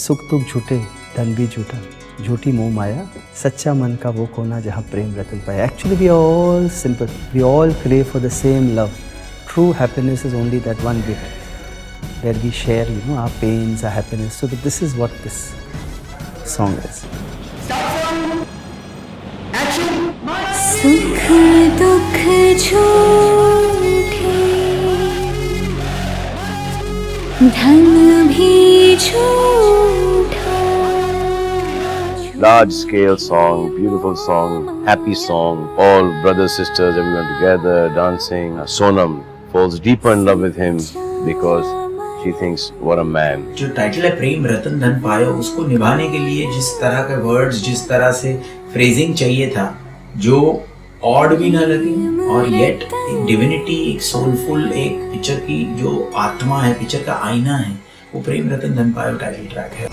सुख दुख झूठे धन भी झूठा, झूठी मोह माया, सच्चा मन का वो कोना जहाँ प्रेम रतन पाया. Actually we are all simple. We all crave for the same love. True happiness is only that one bit where we share, our pains, our happiness. So this is what this song is. सुख दुख झूठे धन भी झूठा. Large scale song, beautiful song, happy song, all brothers, sisters, everyone together, dancing. Sonam falls deeper in love with him because she thinks, what a man. जो title है प्रेम रतन धन पायो, उसको निभाने के लिए जिस तरह के वर्ड्स, जिस तरह से फ्रेजिंग चाहिए था, जो ऑड भी ना लगे और येट एक डिविनिटी, एक सोलफुल, एक पिक्चर की जो आत्मा है, पिक्चर का आईना है, वो प्रेम रतन धन पायो टाइटल ट्रैक है.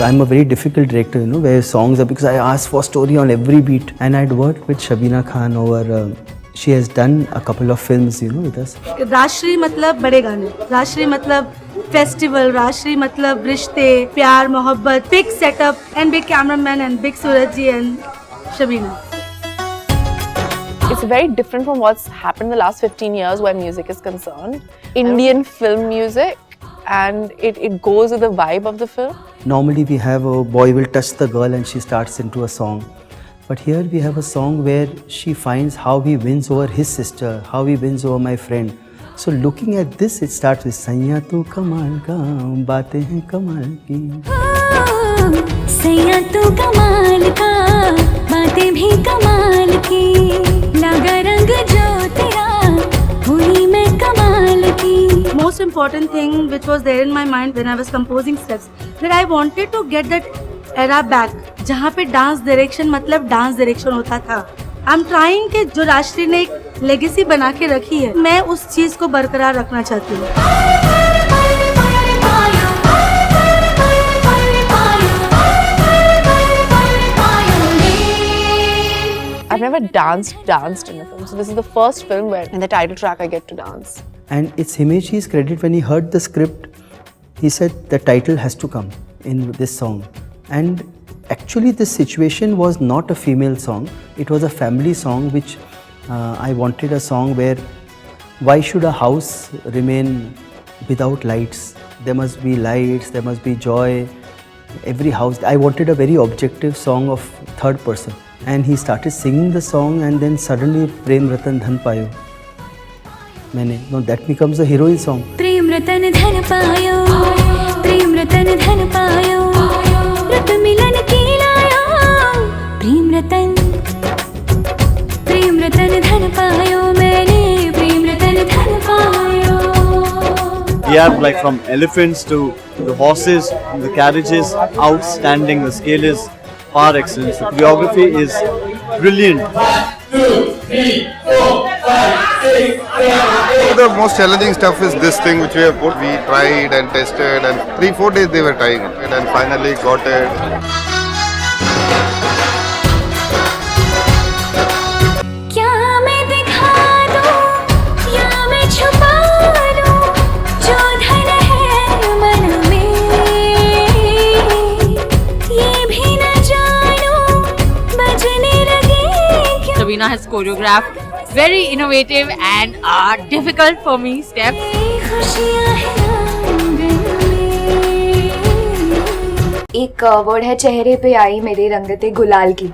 I'm a very difficult director, where songs are, because I ask for story on every beat, and I'd worked with Shabina Khan over. She has done a couple of films, with us. Rajshree मतलब बड़े गाने, राजश्री मतलब festival, Rajshree मतलब रिश्ते, प्यार, मोहब्बत, big setup and big cameraman and big Suraj ji and Shabina. It's very different from what's happened in the last 15 years where music is concerned. Indian film music, and it goes with the vibe of the film. Normally we have a boy will touch the girl and she starts into a song. But here we have a song where she finds how he wins over his sister, how he wins over my friend. So looking at this, it starts with Saiya tu kamal ka, baatein hain kamal ki. सैया तू कमाल का, बातें भी कमाल की, लगा रंग जो तेरा, हुई मैं कमाल की. Most important thing which was there in my mind when I was composing steps, that I wanted to get that era back, जहाँ पे डांस डायरेक्शन मतलब डांस डायरेक्शन होता था. I'm trying कि जो राजश्री ने एक लेगेसी बना के रखी है, मैं उस चीज को बरकरार रखना चाहती हूँ. I've never danced in a film, so this is the first film where in the title track I get to dance. And it's Himeshi's credit. When he heard the script, he said the title has to come in this song. And actually this situation was not a female song. It was a family song which I wanted a song where why should a house remain without lights? There must be lights, there must be joy. Every house, I wanted a very objective song of third person. And he started singing the song and then suddenly Prem Ratan Dhan Payo. That becomes a heroine song. Prem Ratan Dhan पायो, प्रेम रतन धन पायो, रत मिलन की लायो, प्रेम रतन धन पायो, मैंने प्रेम रतन धन पायो. We have like from elephants to the horses, the carriages, outstanding. The scale is par excellence. The choreography is brilliant. 1, 2, 3, 4, 5, 6, 7, 8. The most challenging stuff is this thing which we have put. We tried and tested, and 3-4 days they were trying it, and finally got it. Shabina has choreographed very innovative and difficult for me steps. एक word है चेहरे पे आई मेरे रंगते गुलाल की.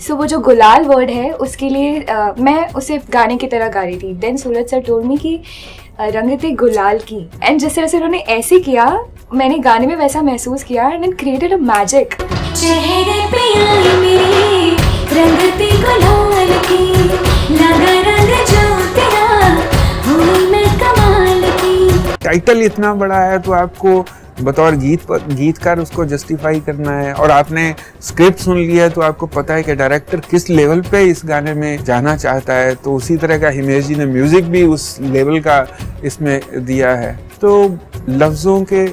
सो वो जो गुलाल वर्ड है उसके लिए मैं उसे गाने की तरह गा रही थी. देन सूरज सर टोल्ड मी कि रंगते गुलाल की, एंड जिस तरह से उन्होंने ऐसे किया मैंने गाने में वैसा महसूस किया, and it created a magic. चेहरे पे आई मेरे रंगते गुलाल की, लगा रंग जो तेरा, हुई मैं कमाल की. टाइटल इतना बड़ा है तो आपको बतौर गीतकार उसको जस्टिफाई करना है, और आपने स्क्रिप्ट सुन लिया है तो आपको पता है कि डायरेक्टर किस लेवल पे इस गाने में जाना चाहता है. तो उसी तरह का हिमेश जी ने म्यूजिक भी उस लेवल का इसमें दिया है. तो लफ्ज़ों के,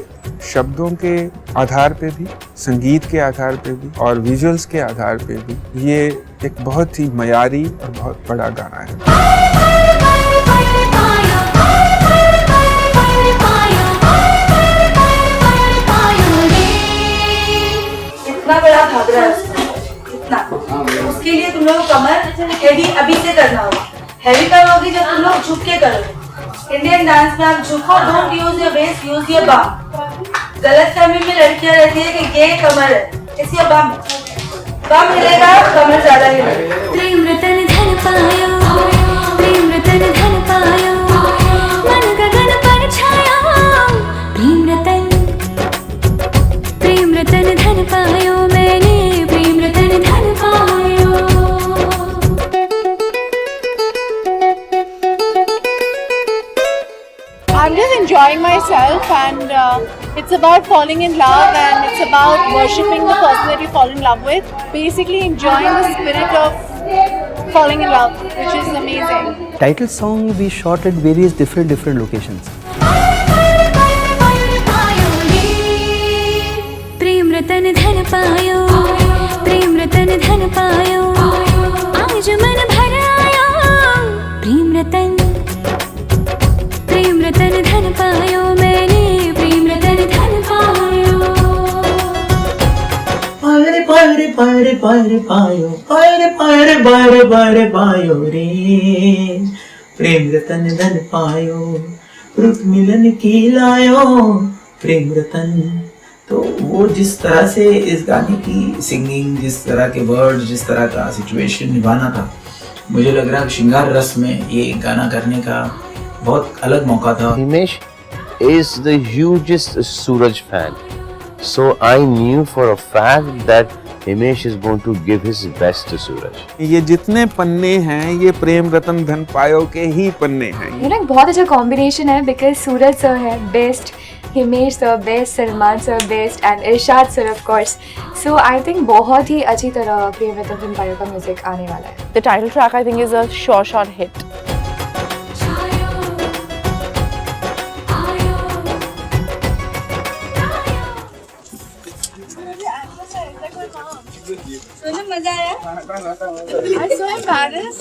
शब्दों के आधार पे भी, संगीत के आधार पे भी और विजुअल्स के आधार पे भी ये एक बहुत ही मयारी और बहुत बड़ा गाना है। इतना बड़ा घाघरा है इतना, उसके लिए तुम लोग कमर हैवी अभी से करना होगा। हैवी करोगे जब तुम लोग झुक के करोगे। इंडियन डांस में आप झुको, don't use your waist, use your bum. गलत फहमी में लड़कियां रहती है कि ये कमर है, इसलिए बम हिलेगा, कमर ज्यादा हिलेगा। प्रेम रतन धन पायो, प्रेम रतन धन पायो, मन गगन पर छाया, प्रेम रतन धन पायो, मैंने प्रेम रतन धन पायो। I'm just enjoying myself, and it's about falling in love, and it's about worshipping the person that you fall in love with. Basically enjoying the spirit of falling in love, which is amazing. Title song we shot at various different locations. Prem Ratan Dhan पायो, प्रेम रतन धन पायो, आज मन भर आया, प्रेम रतन धन पायो, मैंने प्रेम रतन धन पायो। Pierre Pierre Pierre Pierre पायो, पायरे पायरे पायरे पायरे पायो रे, प्रेम रतन धन पायो, रुत मिलन की लायो, प्रेम रतन। तो वो जिस तरह से इस गाने की सिंगिंग, जिस तरह के वर्ड, जिस तरह का सिचुएशन निभाना था, मुझे लग रहा है श्रृंगार रस में ये गाना करने का बहुत अलग मौका था। Himesh is the hugest Suraj fan, so I knew for a fact that Himesh is going to give his best to Suraj. ये जितने पन्ने हैं ये प्रेम रतन धन पायो के ही पन्ने हैं। ये ना एक बहुत अच्छा कॉम्बिनेशन है, बिकॉज सूरज सर है best, Himesh sir best, Salman sir best and Irshad sir of course. So I think बहुत ही अच्छी तरह प्रेम रतन धन पायो का म्यूजिक आने वाला है। The title track I think is a sure shot hit. मजा आया? I'm so embarrassed.